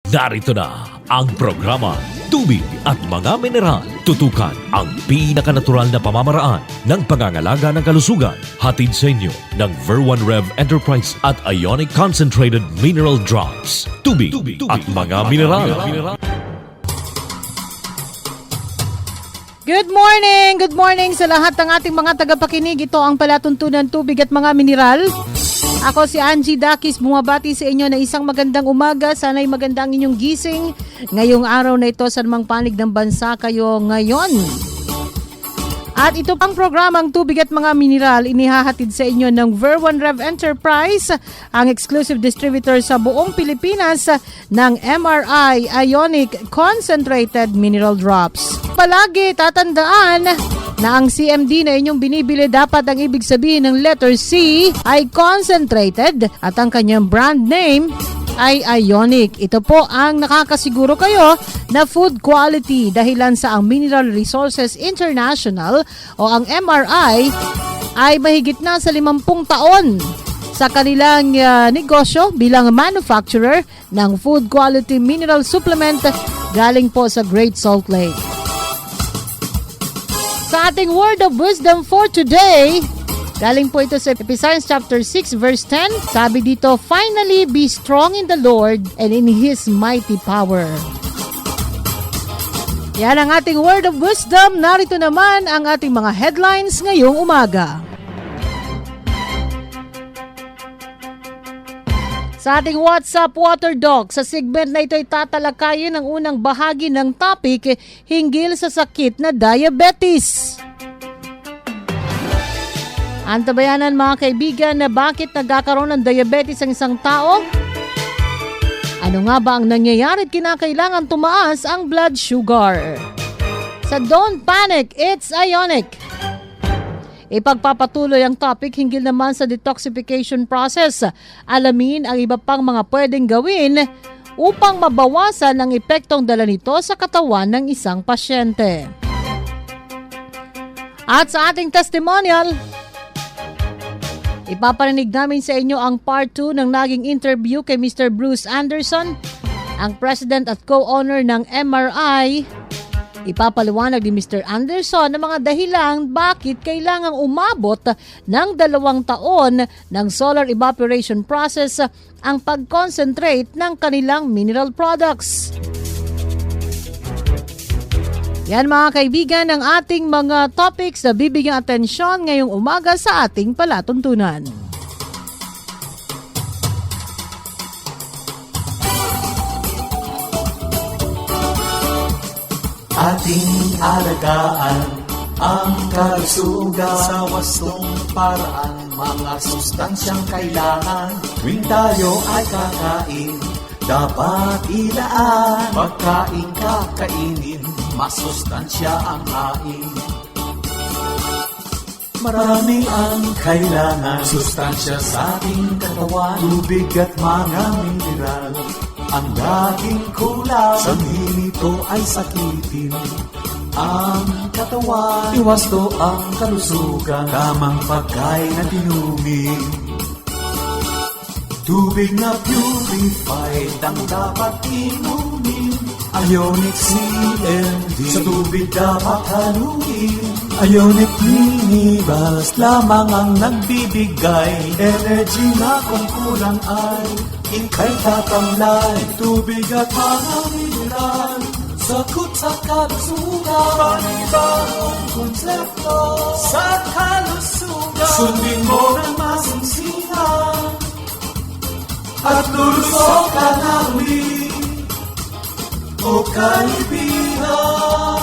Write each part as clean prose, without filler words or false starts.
Narito na ang programa Tubig at Mga Mineral. Tutukan ang pinakanatural na pamamaraan ng pangangalaga ng kalusugan. Hatid sa inyo ng Ver1 Rev Enterprise at Ionique Concentrated Mineral Drops. Tubig at Mga Mineral. Good morning sa lahat ng ating mga tagapakinig. Ito ang palatuntunan Tubig at Mga Mineral. Ako si Angie Dakis, bumabati sa inyo na isang magandang umaga. Sana'y maganda ang inyong gising. Ngayong araw na ito, sa namang panig ng bansa kayo ngayon. At ito pang programang Tubig at Mga Mineral, inihahatid sa inyo ng Ver1 Rev Enterprise, ang exclusive distributor sa buong Pilipinas ng MRI Ionique Concentrated Mineral Drops. Palagi tatandaan na ang CMD na inyong binibili, dapat ang ibig sabihin ng letter C ay concentrated at ang kanyang brand name ay Ionique. Ito po ang nakakasiguro kayo na food quality dahilan sa ang Mineral Resources International o ang MRI ay mahigit na sa 50 taon sa kanilang negosyo bilang manufacturer ng food quality mineral supplement galing po sa Great Salt Lake. Sa ating word of wisdom for today, galing po ito sa FM Chapter 6 verse 10. Sabi dito, finally be strong in the Lord and in His mighty power. Yan ang ating word of wisdom. Narito naman ang ating mga headlines ngayong umaga. Sa ating WhatsApp Water Dog, sa segment na ito ay tatalakayin ang unang bahagi ng topic hinggil sa sakit na diabetes. Antabayanan mga kaibigan na bakit nagkakaroon ng diabetes ang isang tao? Ano nga ba ang nangyayari at kinakailangan tumaas ang blood sugar? Sa Don't Panic, it's Ionique. Ipagpapatuloy ang topic hinggil naman sa detoxification process. Alamin ang iba pang mga pwedeng gawin upang mabawasan ang epektong dala nito sa katawan ng isang pasyente. At sa ating testimonial, ipaparinig namin sa inyo ang part 2 ng naging interview kay Mr. Bruce Anderson, ang president at co-owner ng MRI. Ipapaliwanag ni Mr. Anderson ang mga dahilan bakit kailangang umabot ng 2 taon ng solar evaporation process ang pag-concentrate ng kanilang mineral products. Yan mga kaibigan ang ating mga topics na bibigyang atensyon ngayong umaga sa ating palatuntunan. Ating alagaan ang kalusugan sa wastong paraan, mga sustansyang kailangan. Tuwing tayo ay kakain, dapat ilaan. Pagkain kakainin, masustansya ang hain. Maraming ang kailangan, sustansya sa ating katawan. Tubig at mga mineral ang laging kulang. Sanhin ito ay sakitin ang katawan. Iwas to ang kalusugan, tamang pagkain na tinumin. Tubig na purified ang dapat inumin. Ionique CMD, sa tubig dapat haluin. Ionique Minerals lamang ang nagbibigay energy na kung kulang ay ika'y tatamlay. Tubig at mga mineral, sakot sa kalusugan. Panibagong konsepto sa kalusugan. Sundin mo ng masinsinan at lulusok ka namin o kaibigan.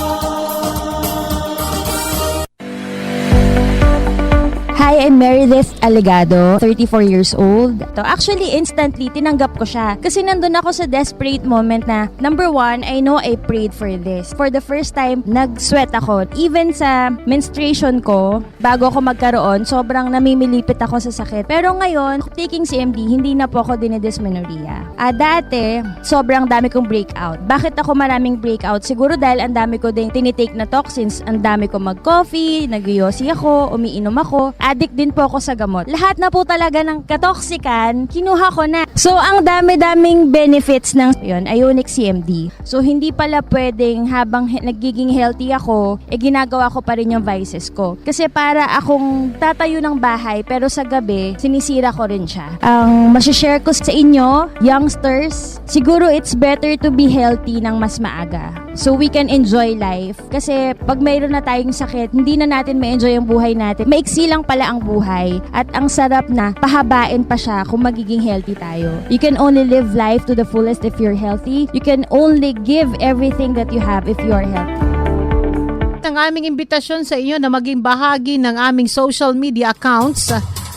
Hi, I'm Meredith Alegado, 34 years old. Actually, instantly, tinanggap ko siya. Kasi nandun ako sa desperate moment na, number one, I know I prayed for this. For the first time, nag-sweat ako. Even sa menstruation ko, bago ako magkaroon, sobrang namimilipit ako sa sakit. Pero ngayon, taking CMD, hindi na po ako dinidysmenorrhea. Dati, sobrang dami kong breakout. Bakit ako maraming breakout? Siguro dahil ang dami ko din tinitake na toxins. Ang dami ko mag-coffee, nag-yosi ako, umiinom ako. Addict addict din po ako sa gamot. Lahat na po talaga ng katoksikan, kinuha ko na. So, ang dami-daming benefits ng Ionique CMD. So, hindi pala pwedeng habang nagiging healthy ako, ginagawa ko pa rin yung vices ko. Kasi para akong tatayo ng bahay, pero sa gabi, sinisira ko rin siya. Ang masishare ko sa inyo, youngsters, siguro it's better to be healthy ng mas maaga. So, we can enjoy life. Kasi pag mayroon na tayong sakit, hindi na natin ma-enjoy ang buhay natin. Maiksi lang pala ang buhay. At ang sarap na, pahabain pa siya kung magiging healthy tayo. You can only live life to the fullest if you're healthy. You can only give everything that you have if you are healthy. Ang aming imbitasyon sa inyo na maging bahagi ng aming social media accounts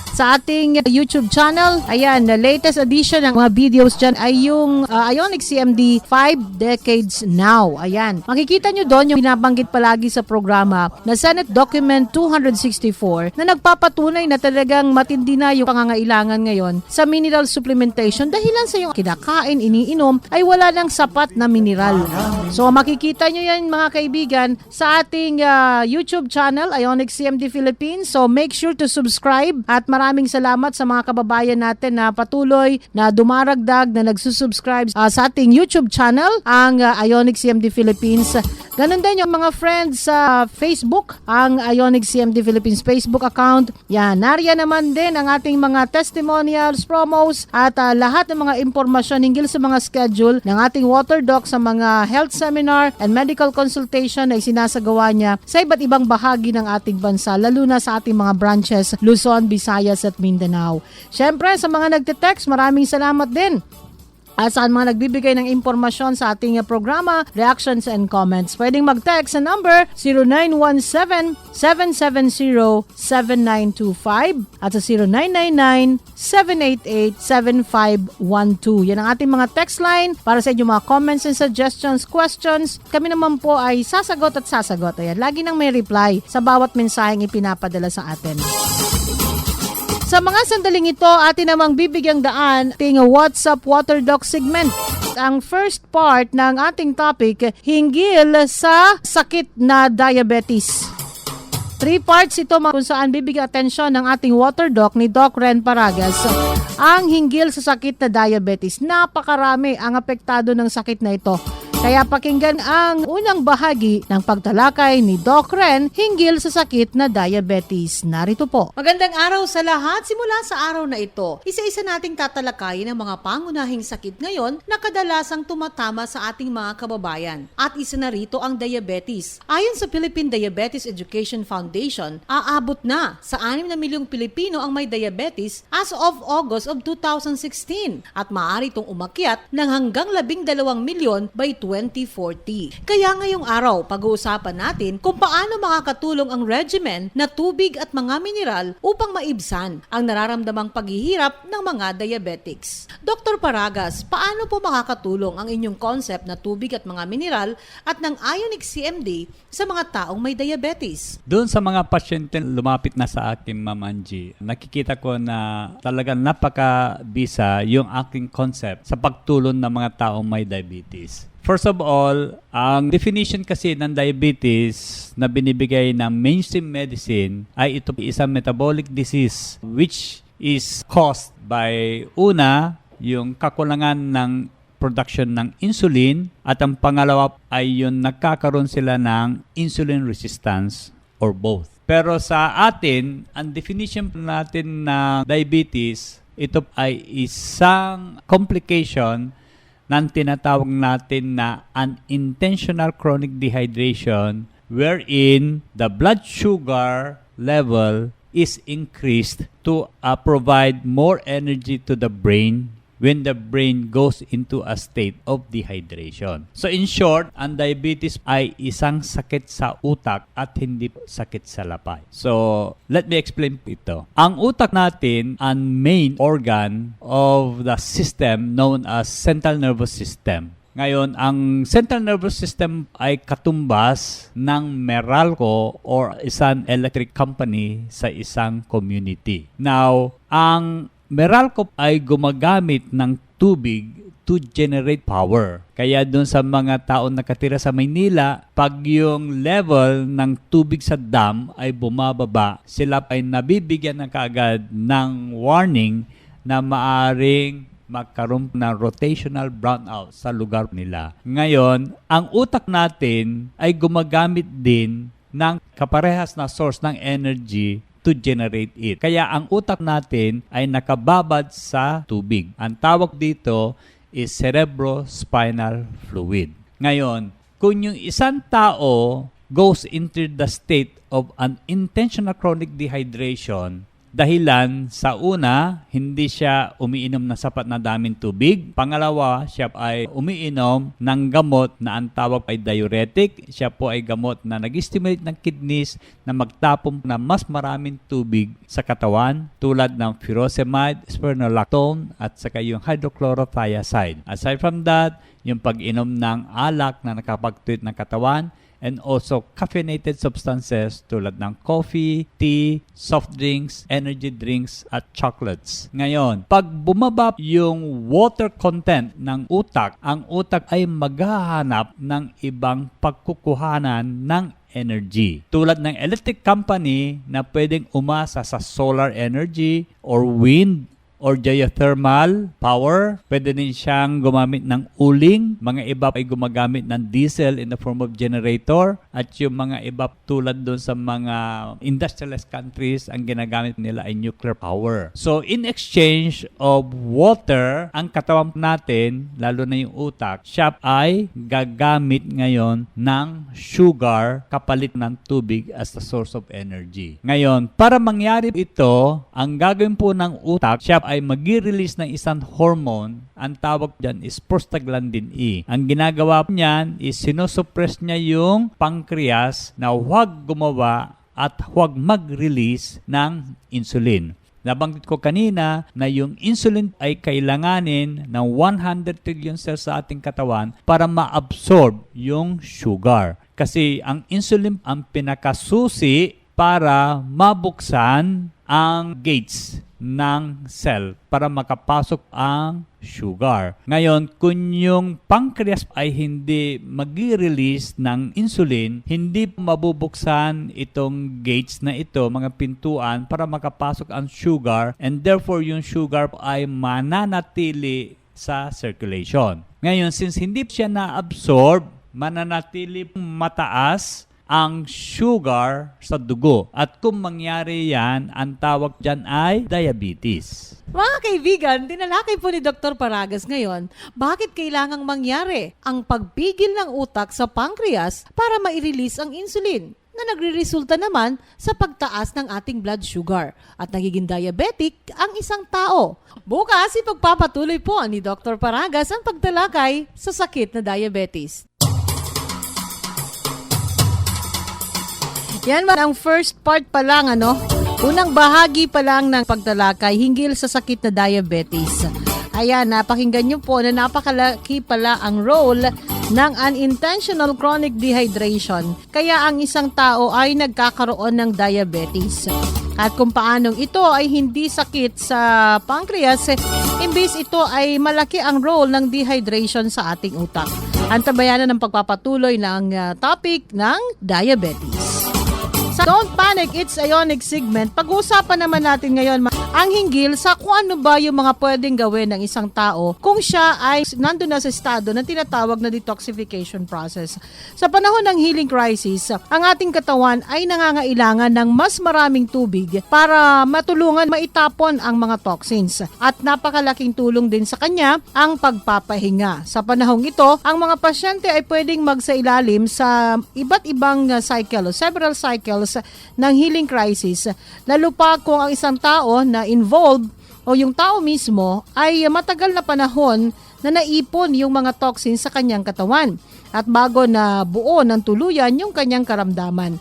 sa ating YouTube channel. Ayan, the latest edition ng mga videos dyan ay yung Ionique CMD 5 Decades Now. Ayan, makikita nyo doon yung binabanggit palagi sa programa na Senate Document 264 na nagpapatunay na talagang matindi na yung pangangailangan ngayon sa mineral supplementation dahilan sa yung kinakain, iniinom ay wala lang sapat na mineral. So makikita nyo yan mga kaibigan sa ating YouTube channel, Ionique CMD Philippines. So make sure to subscribe at maraming salamat sa mga kababayan natin na patuloy na dumaragdag na nagsusubscribe sa ating YouTube channel, ang Ionique CMD Philippines. Ganon din yung mga friends sa Facebook, ang Ionique CMD Philippines Facebook account. Yan, nariyan naman din ang ating mga testimonials, promos at lahat ng mga impormasyon hinggil sa mga schedule ng ating water doc sa mga health seminar and medical consultation na isinasagawa niya sa iba't ibang bahagi ng ating bansa, lalo na sa ating mga branches, Luzon, Visayas at Mindanao. Siyempre, sa mga nagte-text, maraming salamat din. At saan mga nagbibigay ng impormasyon sa ating programa, reactions and comments. Pwedeng mag-text sa number 0917-770-7925 at sa 0999-788-7512. Yan ang ating mga text line para sa inyong mga comments and suggestions, questions. Kami naman po ay sasagot at sasagot. Ayan, lagi nang may reply sa bawat mensaheng ipinapadala sa atin. Sa mga sandaling ito, atin namang bibigyang daan ating WhatsApp Water Doc segment. Ang first part ng ating topic, hinggil sa sakit na diabetes. 3 parts ito kung saan bibigyan atensyon ng ating Water Doc ni Doc Ren Paragas. Ang hinggil sa sakit na diabetes. Napakarami ang apektado ng sakit na ito. Kaya pakinggan ang unang bahagi ng pagtalakay ni Doc Ren hinggil sa sakit na diabetes. Narito po. Magandang araw sa lahat. Simula sa araw na ito, isa-isa nating tatalakayin ang mga pangunahing sakit ngayon na kadalasang tumatama sa ating mga kababayan. At isa na rito ang diabetes. Ayon sa Philippine Diabetes Education Foundation, aabot na sa 6 na milyong Pilipino ang may diabetes as of August of 2016 at maaari itong umakyat ng hanggang 12 milyon by 2040. Kaya ngayong araw, pag-uusapan natin kung paano makakatulong ang regimen na tubig at mga mineral upang maibsan ang nararamdamang paghihirap ng mga diabetics. Dr. Paragas, paano po makakatulong ang inyong concept na tubig at mga mineral at ng Ionique CMD sa mga taong may diabetes? Doon sa mga pasyente lumapit na sa akin, Ma'am Angie, nakikita ko na talagang napaka-bisa yung aking concept sa pagtulong ng mga taong may diabetes. First of all, ang definition kasi ng diabetes na binibigay ng mainstream medicine ay ito isang metabolic disease which is caused by yung kakulangan ng production ng insulin at ang pangalawa ay yung nagkakaroon sila ng insulin resistance or both. Pero sa atin, ang definition natin na diabetes, ito ay isang complication ng tinatawag natin na unintentional chronic dehydration wherein the blood sugar level is increased to provide more energy to the brain when the brain goes into a state of dehydration. So in short, ang diabetes ay isang sakit sa utak at hindi sakit sa lapay. So let me explain ito. Ang utak natin, ang main organ of the system known as central nervous system. Ngayon, ang central nervous system ay katumbas ng Meralco or isang electric company sa isang community. Now, ang Meralco ay gumagamit ng tubig to generate power. Kaya doon sa mga taong nakatira sa Maynila, pag yung level ng tubig sa dam ay bumababa, sila ay nabibigyan na kaagad ng warning na maaring magkaroon ng rotational brownout sa lugar nila. Ngayon, ang utak natin ay gumagamit din ng kaparehas na source ng energy to generate it. Kaya ang utak natin ay nakababad sa tubig. Ang tawag dito is cerebrospinal fluid. Ngayon, kung yung isang tao goes into the state of an intentional chronic dehydration, dahilan sa una, hindi siya umiinom ng sapat na daming tubig. Pangalawa, siya ay umiinom ng gamot na ang tawag ay diuretic. Siya po ay gamot na nag-stimulate ng kidneys na magtapon na mas maraming tubig sa katawan tulad ng furosemide, spironolactone at saka yung hydrochlorothiazide. Aside from that, yung pag-inom ng alak na nakapagtuyot ng katawan, and also caffeinated substances tulad ng coffee, tea, soft drinks, energy drinks, at chocolates. Ngayon, pag bumaba yung water content ng utak, ang utak ay maghahanap ng ibang pagkukuhanan ng energy. Tulad ng electric company na pwedeng umasa sa solar energy or wind or geothermal power. Pwede din siyang gumamit ng uling. Mga iba ay gumagamit ng diesel in the form of generator. At yung mga iba tulad doon sa mga industrialized countries, ang ginagamit nila ay nuclear power. So in exchange of water, ang katawan natin, lalo na yung utak, siya ay gagamit ngayon ng sugar kapalit ng tubig as the source of energy. Ngayon, para mangyari ito, ang gagawin po ng utak, siya ay mag-release ng isang hormone. Ang tawag dyan is prostaglandin E. Ang ginagawa niyan is sinosuppress niya yung pancreas na huwag gumawa at huwag mag-release ng insulin. Nabanggit ko kanina na yung insulin ay kailanganin ng 100 trillion cells sa ating katawan para ma-absorb yung sugar. Kasi ang insulin ang pinakasusi para mabuksan ang gates ng cell para makapasok ang sugar. Ngayon, kung yung pancreas ay hindi mag-release ng insulin, hindi mabubuksan itong gates na ito, mga pintuan, para makapasok ang sugar, and therefore yung sugar ay mananatili sa circulation. Ngayon, since hindi siya na-absorb, mananatili mataas ang sugar sa dugo. At kung mangyari yan, ang tawag dyan ay diabetes. Mga kaibigan, tinalakay po ni Dr. Paragas ngayon, bakit kailangang mangyari ang pagpigil ng utak sa pancreas para ma-release ang insulin na nagre-resulta naman sa pagtaas ng ating blood sugar at nagiging diabetic ang isang tao. Bukas, ipagpapatuloy po ni Dr. Paragas ang pagtalakay sa sakit na diabetes. Yan man ang first part pa lang, unang bahagi pa lang ng pagtalakay hinggil sa sakit na diabetes. Ayan, napakinggan nyo po na napakalaki pala ang role ng unintentional chronic dehydration. Kaya ang isang tao ay nagkakaroon ng diabetes. At kung paanong ito ay hindi sakit sa pancreas, imbis ito ay malaki ang role ng dehydration sa ating utak. Antabayanan ng pagpapatuloy ng topic ng diabetes. Don't panic, it's Ionique segment. Pag-uusapan naman natin ngayon ang hinggil sa kung ano ba yung mga pwedeng gawin ng isang tao kung siya ay nandun na sa estado ng tinatawag na detoxification process. Sa panahon ng healing crisis, ang ating katawan ay nangangailangan ng mas maraming tubig para matulungan maitapon ang mga toxins. At napakalaking tulong din sa kanya ang pagpapahinga. Sa panahong ito, ang mga pasyente ay pwedeng magsailalim sa iba't ibang cycle o several cycles ng healing crisis, lalo pa kung ang isang tao na involved o yung tao mismo ay matagal na panahon na naipon yung mga toxins sa kanyang katawan at bago na buo ng tuluyan yung kanyang karamdaman.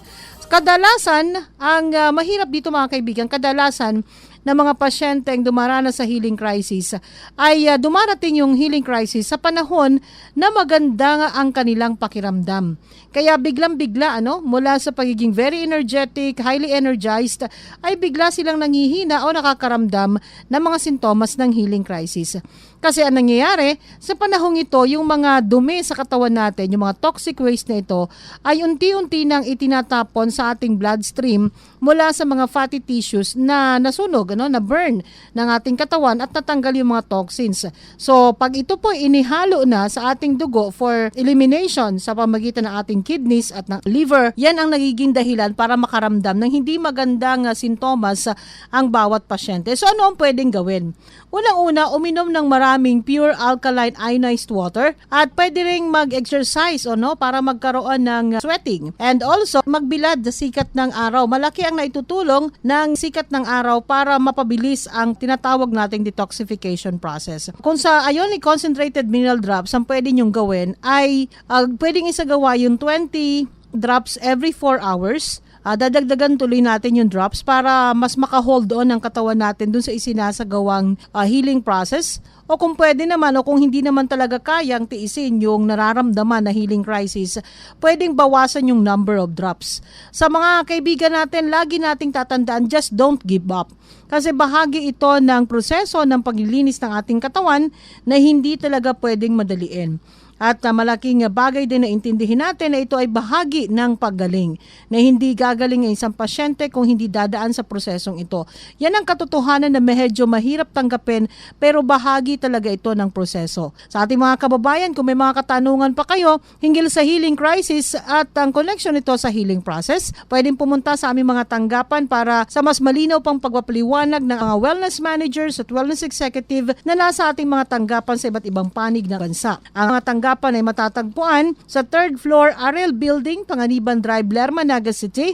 Kadalasan, ang mahirap dito mga kaibigan, kadalasan na mga pasyente ang dumaranas sa healing crisis ay dumarating yung healing crisis sa panahon na maganda nga ang kanilang pakiramdam. Kaya biglang-bigla mula sa pagiging very energetic, highly energized, ay bigla silang nanghihina o nakakaramdam ng mga sintomas ng healing crisis. Kasi ang nangyayari, sa panahong ito, yung mga dumi sa katawan natin, yung mga toxic waste na ito, ay unti-unti nang itinatapon sa ating bloodstream mula sa mga fatty tissues na nasunog, na burn ng ating katawan at natanggal yung mga toxins. So, pag ito po inihalo na sa ating dugo for elimination sa pamagitan ng ating kidneys at ng liver, yan ang nagiging dahilan para makaramdam ng hindi magandang sintomas ang bawat pasyente. So, ano ang pwedeng gawin? Unang-una, uminom ng maraming pure alkaline ionized water at pwede ring mag-exercise para magkaroon ng sweating. And also, magbilad sa sikat ng araw. Malaki ang naitutulong ng sikat ng araw para mapabilis ang tinatawag nating detoxification process. Kung sa Ionique Concentrated Mineral Drops, ang pwede nyong gawin ay pwedeng isagawa yung 20 drops every 4 hours. Dadagdagan tuloy natin yung drops para mas maka-hold on ang katawan natin dun sa isinasagawang healing process. O kung pwede naman o kung hindi naman talaga kayang tiisin yung nararamdaman na healing crisis, pwedeng bawasan yung number of drops. Sa mga kaibigan natin, lagi nating tatandaan, just don't give up. Kasi bahagi ito ng proseso ng paglilinis ng ating katawan na hindi talaga pwedeng madaliin. At malaking bagay din na intindihin natin na ito ay bahagi ng paggaling, na hindi gagaling ang isang pasyente kung hindi dadaan sa prosesong ito. Yan ang katotohanan na medyo mahirap tanggapin, pero bahagi talaga ito ng proseso. Sa ating mga kababayan, kung may mga katanungan pa kayo hinggil sa healing crisis at ang connection nito sa healing process, pwedeng pumunta sa aming mga tanggapan para sa mas malinaw pang pagpapaliwanag ng mga wellness managers at wellness executive na nasa ating mga tanggapan sa iba't ibang panig ng bansa. Ang mga tanggapan ay matatagpuan sa 3rd floor Ariel Building, Panganiban Drive, Lerma, Naga City.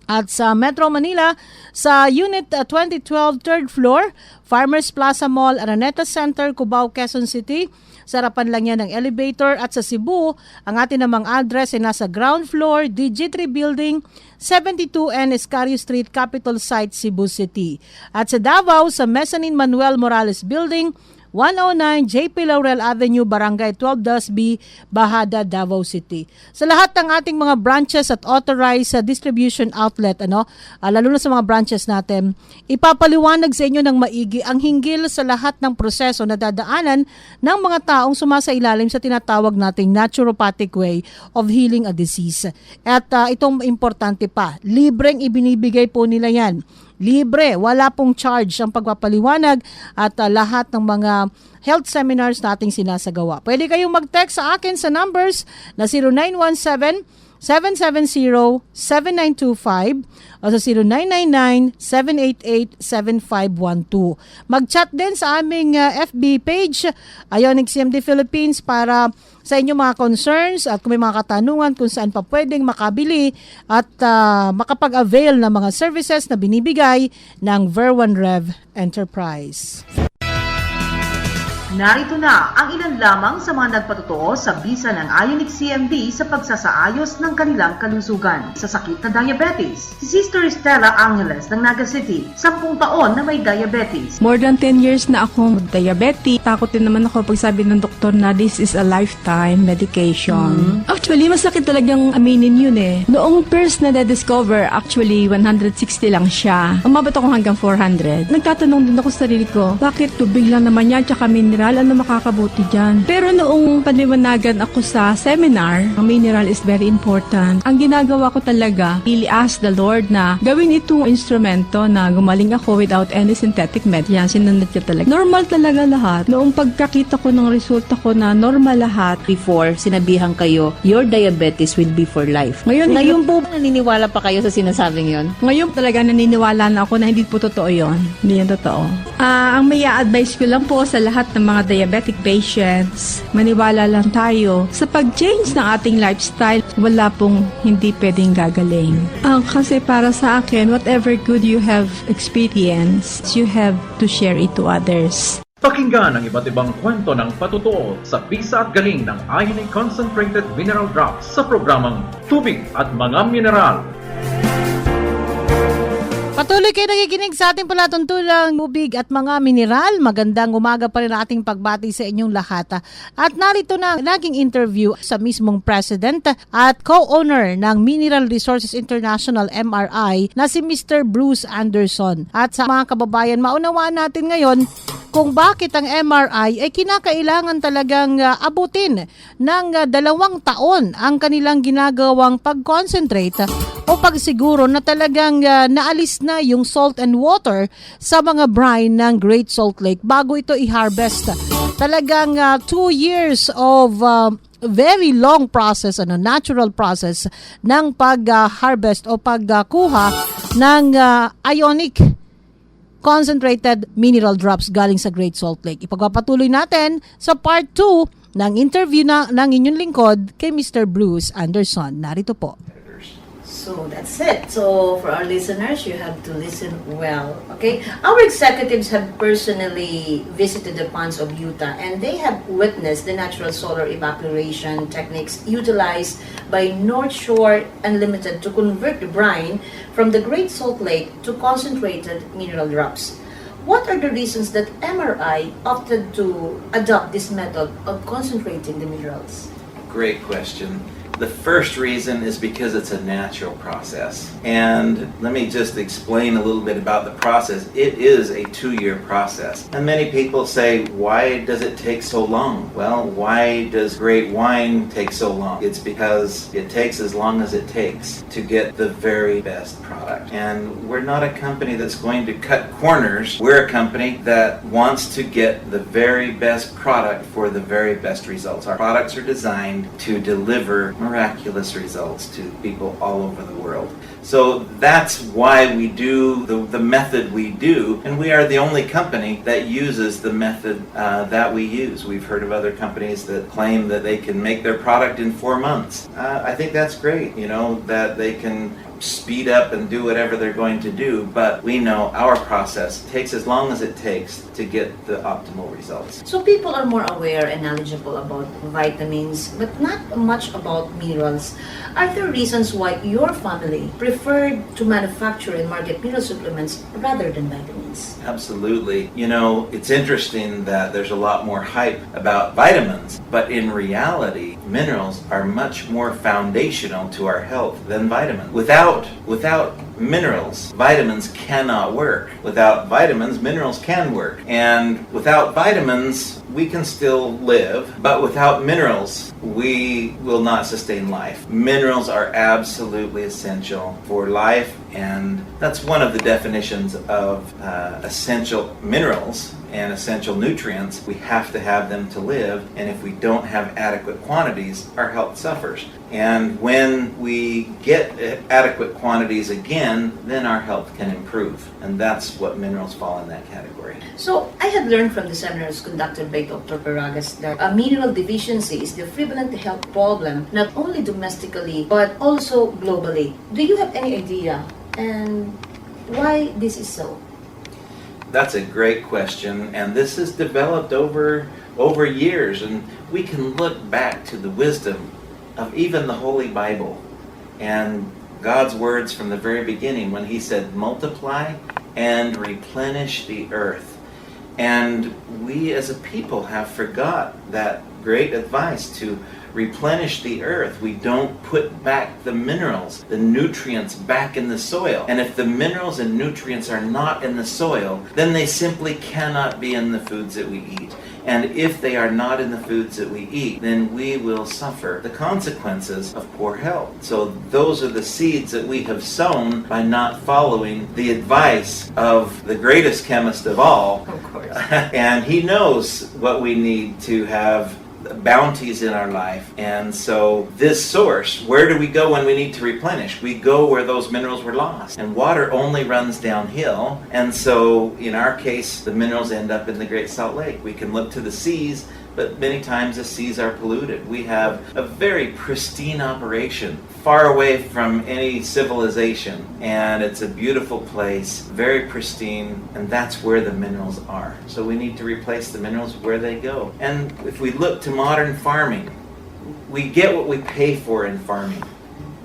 At sa Metro Manila, sa Unit 2012 3rd floor, Farmers Plaza Mall, Araneta Center, Cubao, Quezon City. Sarapan lang yan ng elevator. At sa Cebu, ang ating namang address ay nasa ground floor, DG3 Building, 72N Escario Street, Capital Site, Cebu City. At sa Davao, sa Mezzanine Manuel Morales Building, 109 JP Laurel Avenue, Barangay 12 Dasby, Bahada, Davao City. Sa lahat ng ating mga branches at authorized distribution outlet, lalo na sa mga branches natin, ipapaliwanag sa inyo ng maigi ang hinggil sa lahat ng proseso na dadaanan ng mga taong sumasailalim sa tinatawag nating naturopathic way of healing a disease. At itong importante pa, libreng ibinibigay po nila yan. Libre, wala pong charge ang pagpapaliwanag at lahat ng mga health seminars nating sinasagawa. Pwede kayong mag-text sa akin sa numbers na 0917-770-7925 o sa 0999-788-7512. Mag-chat din sa aming FB page, Ionique CMD Philippines, para sa inyong mga concerns at kung may mga katanungan kung saan pa pwedeng makabili at makapag-avail ng mga services na binibigay ng Ver1 Rev Enterprise. Narito na ang ilan lamang sa mga nagpatotoo sa bisa ng Ionique CMD sa pagsasaayos ng kanilang kalusugan sa sakit na diabetes. Si Sister Stella Angeles ng Naga City, 10 taon na may diabetes. More than 10 years na akong diabetic. Takot din naman ako pag sabi ng doktor na this is a lifetime medication. Actually, masakit talagang aminin yun eh. Noong first na na-discover, actually 160 lang siya. Umabot ako hanggang 400. Nagtatanong din ako sa sarili ko, bakit tubig lang naman yan tsaka mineral? Ano makakabuti dyan? Pero noong paliwanagan ako sa seminar, ang mineral is very important. Ang ginagawa ko talaga, really ask the Lord na gawin itong instrumento na gumaling ako without any synthetic med. Yan, sinunod ko talaga. Normal talaga lahat. Noong pagkakita ko ng resulta ko na normal lahat. Before, sinabihan kayo, your diabetes will be for life. Ngayon po, naniniwala pa kayo sa sinasabing yon? Ngayon talaga naniniwala na ako na hindi po totoo yon. Hindi yan totoo. Ang may advice ko lang po sa lahat ng mga diabetic patients, maniwala lang tayo sa pag-change ng ating lifestyle. Wala pong hindi pwedeng gagaling. Kasi para sa akin, whatever good you have experienced, you have to share it to others. Pakinggan ang iba't ibang kwento ng patutuo sa bisa at galing ng Ionique Concentrated Mineral Drops sa programang Tubig at Mga Mineral. Patuloy kayo nakikinig sa ating palatuntulang Tubig at Mga Mineral. Magandang umaga pa rin ating pagbati sa inyong lahat. At narito na ang naging interview sa mismong president at co-owner ng Mineral Resources International MRI na si Mr. Bruce Anderson. At sa mga kababayan, maunawaan natin ngayon kung bakit ang MRI ay kinakailangan talagang abutin ng 2 taon ang kanilang ginagawang pag-concentrate o pagsiguro na talagang naalis na yung salt and water sa mga brine ng Great Salt Lake bago ito i-harvest. Talagang 2 years of very long process, natural process ng pag-harvest o pagkuha ng Ionique concentrated mineral drops galing sa Great Salt Lake. Ipagpapatuloy natin sa part 2 ng interview ng inyong lingkod kay Mr. Bruce Anderson. Narito po. So that's it. So for our listeners, you have to listen well. Okay? Our executives have personally visited the ponds of Utah and they have witnessed the natural solar evaporation techniques utilized by North Shore Unlimited to convert the brine from the Great Salt Lake to concentrated mineral drops. What are the reasons that MRI opted to adopt this method of concentrating the minerals? Great question. The first reason is because it's a natural process. And let me just explain a little bit about the process. It is a 2-year process. And many people say, why does it take so long? Well, why does great wine take so long? It's because it takes as long as it takes to get the very best product. And we're not a company that's going to cut corners. We're a company that wants to get the very best product for the very best results. Our products are designed to deliver miraculous results to people all over the world. So that's why we do the method we do, and we are the only company that uses the method that we use. We've heard of other companies that claim that they can make their product in 4 months. I think that's great, that they can speed up and do whatever they're going to do, but we know our process takes as long as it takes to get the optimal results. So people are more aware and knowledgeable about vitamins, but not much about minerals. Are there reasons why your family preferred to manufacture and market mineral supplements rather than vitamins? Absolutely. It's interesting that there's a lot more hype about vitamins, but in reality, minerals are much more foundational to our health than vitamins. Without minerals, vitamins cannot work. Without vitamins, minerals can work. And without vitamins, we can still live, but without minerals, we will not sustain life. Minerals are absolutely essential for life, and that's one of the definitions of essential minerals and essential nutrients. We have to have them to live, and if we don't have adequate quantities, our health suffers. And when we get adequate quantities again, then our health can improve. And that's what minerals fall in that category. So, I had learned from the seminars conducted by Dr. Paragas that a mineral deficiency is the prevalent health problem, not only domestically, but also globally. Do you have any idea and why this is so? That's a great question, and this has developed over years, and we can look back to the wisdom of even the Holy Bible and God's words from the very beginning when He said, multiply and replenish the earth. And we as a people have forgot that great advice to replenish the earth. We don't put back the minerals, the nutrients back in the soil. And if the minerals and nutrients are not in the soil, then they simply cannot be in the foods that we eat. And if they are not in the foods that we eat, then we will suffer the consequences of poor health. So those are the seeds that we have sown by not following the advice of the greatest chemist of all. Of course. And he knows what we need to have bounties in our life. And so this source, where do we go when we need to replenish? We go where those minerals were lost. And water only runs downhill. And so in our case, the minerals end up in the Great Salt Lake. We can look to the seas, but many times the seas are polluted. We have a very pristine operation, far away from any civilization, and it's a beautiful place, very pristine, and that's where the minerals are. So we need to replace the minerals where they go. And if we look to modern farming, we get what we pay for in farming.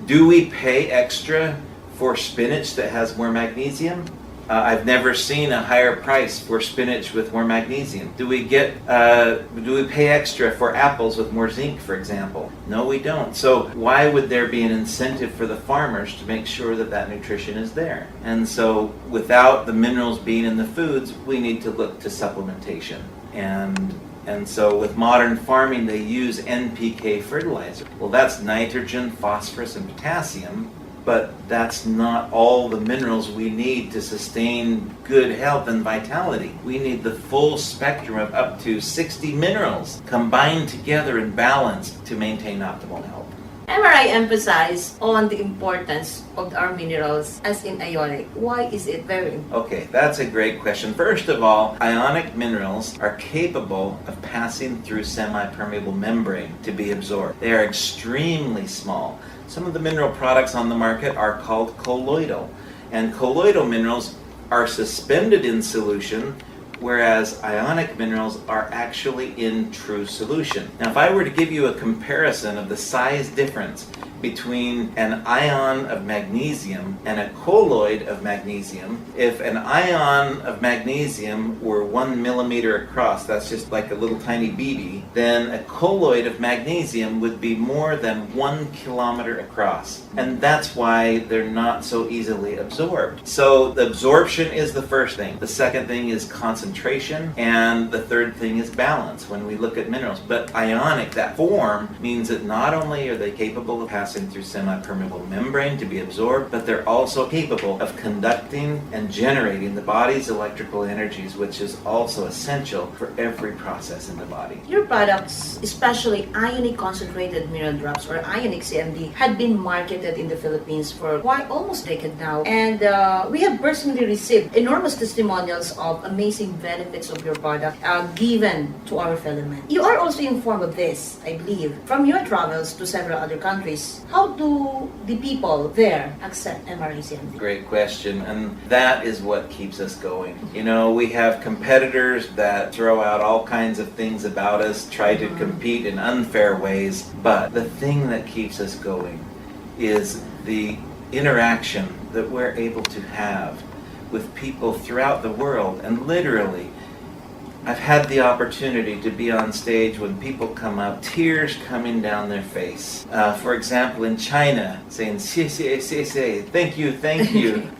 Do we pay extra for spinach that has more magnesium? I've never seen a higher price for spinach with more magnesium. Do we pay extra for apples with more zinc, for example? No, we don't. So why would there be an incentive for the farmers to make sure that that nutrition is there? And so without the minerals being in the foods, we need to look to supplementation. And so with modern farming, they use NPK fertilizer. Well, that's nitrogen, phosphorus, and potassium, but that's not all the minerals we need to sustain good health and vitality. We need the full spectrum of up to 60 minerals combined together and balanced to maintain optimal health. MRI emphasized on the importance of our minerals as in ionic. Why is it very important? Okay, that's a great question. First of all, ionic minerals are capable of passing through semi-permeable membrane to be absorbed. They are extremely small. Some of the mineral products on the market are called colloidal, and colloidal minerals are suspended in solution, whereas ionic minerals are actually in true solution. Now, if I were to give you a comparison of the size difference between an ion of magnesium and a colloid of magnesium, if an ion of magnesium were 1 millimeter across, that's just like a little tiny BB, then a colloid of magnesium would be more than 1 kilometer across. And that's why they're not so easily absorbed. So the absorption is the first thing. The second thing is concentration. And the third thing is balance when we look at minerals. But ionic, that form, means that not only are they capable of passing through semi-permeable membrane to be absorbed, but they're also capable of conducting and generating the body's electrical energies, which is also essential for every process in the body. Your products, especially Ionique concentrated mineral drops or Ionique CMD, had been marketed in the Philippines for quite almost a decade now, and we have personally received enormous testimonials of amazing benefits of your product given to our fellow men. You are also informed of this, I believe, from your travels to several other countries. How do the people there accept MRI CMD? Great question, and that is what keeps us going. You know, we have competitors that throw out all kinds of things about us, try to compete in unfair ways, but the thing that keeps us going is the interaction that we're able to have with people throughout the world. And literally, I've had the opportunity to be on stage when people come up, tears coming down their face. For example, in China, saying, "谢谢, thank you,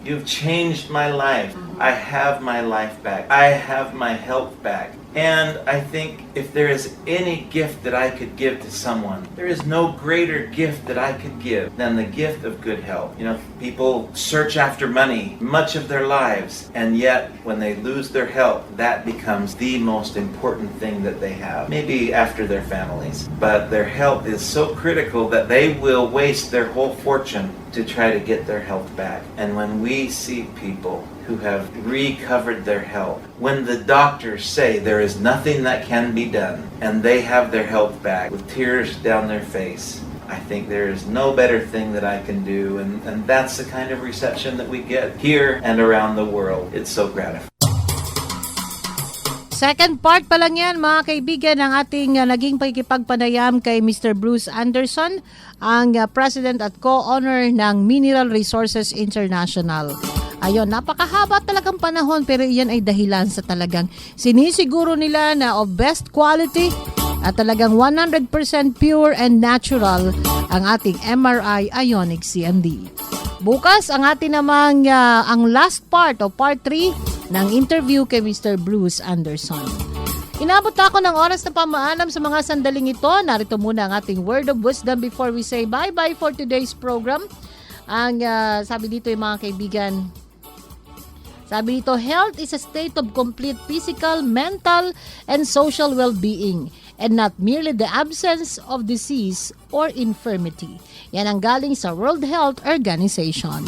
you've changed my life. I have my life back. I have my health back." And I think if there is any gift that I could give to someone, there is no greater gift that I could give than the gift of good health. You know, people search after money much of their lives, and yet when they lose their health, that becomes the most important thing that they have, maybe after their families. But their health is so critical that they will waste their whole fortune to try to get their health back. And when we see people who have recovered their health, when the doctors say there is nothing that can be done, and they have their health back with tears down their face, I think there is no better thing that I can do, and that's the kind of reception that we get here and around the world. It's so gratifying. Second part pa lang yan, mga kaibigan, ng ating naging pakikipagpanayam kay Mr. Bruce Anderson, ang President at Co-Owner ng Mineral Resources International. Ayun, napakahaba talagang panahon, pero iyan ay dahilan sa talagang sinisiguro nila na of best quality at talagang 100% pure and natural ang ating MRI Ionique CMD. Bukas ang ating namang ang last part o part 3 ng interview kay Mr. Bruce Anderson. Inabot ako ng oras na pamaalam sa mga sandaling ito. Narito muna ang ating word of wisdom before we say bye-bye for today's program. Ang sabi dito yung mga kaibigan, sabi dito, health is a state of complete physical, mental, and social well-being, and not merely the absence of disease or infirmity. Yan ang galing sa World Health Organization.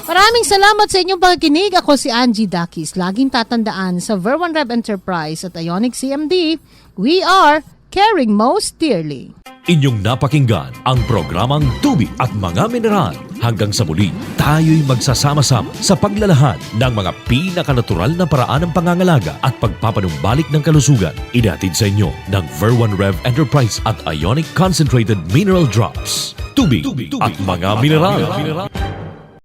Maraming salamat sa inyong pagkikinig. Ako si Angie Dakis. Laging tatandaan sa Ver1 Rev Enterprise at Ionique CMD, we are caring most dearly. Inyong napakinggan ang programang Tubig at Mga Mineral. Hanggang sa muli, tayo'y magsasama-sama sa paglalahad ng mga pinakanatural na paraan ng pangangalaga at pagpapanumbalik ng kalusugan. Idatid sa inyo ng Ver1 Rev Enterprise at Ionique Concentrated Mineral Drops. Tubig at Mga Mineral.